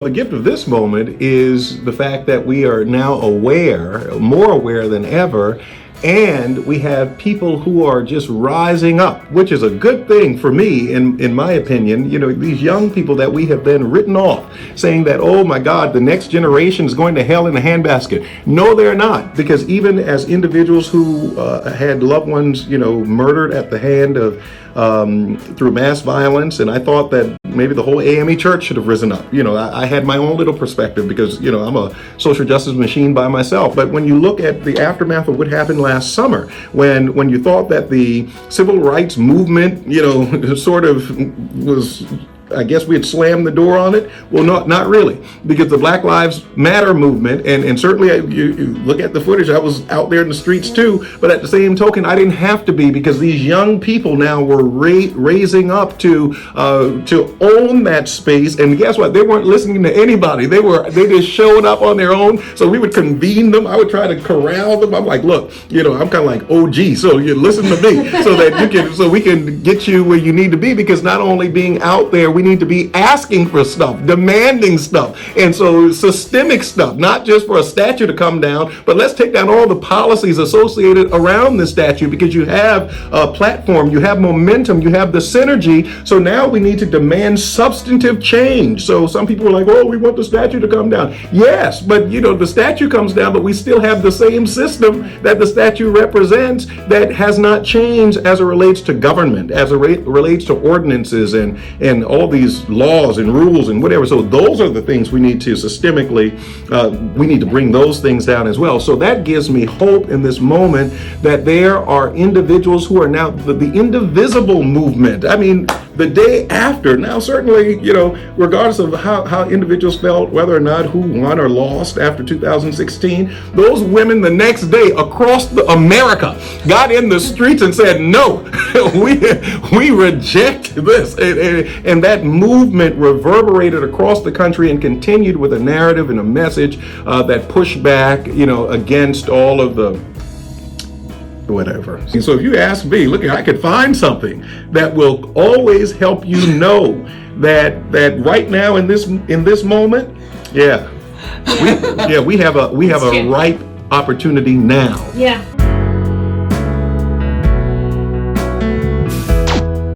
The gift of this moment is the fact that we are now aware, more aware than ever, and we have people who are just rising up, which is a good thing for me, in my opinion. You know, these young people that we have been written off, saying that, oh my God, the next generation is going to hell in a handbasket. No, they're not, because even as individuals who had loved ones, you know, murdered at the hand of through mass violence, and I thought that maybe the whole AME church should have risen up. You know, I had my own little perspective because, you know, I'm a social justice machine by myself. But when you look at the aftermath of what happened last summer, when you thought that the civil rights movement, you know, sort of was, I guess we had slammed the door on it. Well, not really, because the Black Lives Matter movement, and certainly you look at the footage, I was out there in the streets too, but at the same token, I didn't have to be, because these young people now were raising up to own that space. And guess what? They weren't listening to anybody. They just showed up on their own. So we would convene them. I would try to corral them. I'm like, look, you know, I'm kind of like OG, so you listen to me, so we can get you where you need to be, because not only being out there, we need to be asking for stuff, demanding stuff, and so systemic stuff, not just for a statue to come down, but let's take down all the policies associated around the statue, because you have a platform, you have momentum, you have the synergy. So now we need to demand substantive change. So some people are like, oh, we want the statue to come down. Yes, but you know, the statue comes down, but we still have the same system that the statue represents that has not changed as it relates to government, as it relates to ordinances and all these laws and rules and whatever. So those are the things we need to systemically, we need to bring those things down as well. So that gives me hope in this moment that there are individuals who are now the indivisible movement. I mean, the day after, now certainly, you know, regardless of how individuals felt, whether or not who won or lost after 2016, those women the next day across America got in the streets and said, no, we reject this. And that movement reverberated across the country and continued with a narrative and a message that pushed back, you know, against all of the whatever. So if you ask me, look, I could find something that will always help you know that right now in this moment, we have a ripe opportunity now. Yeah.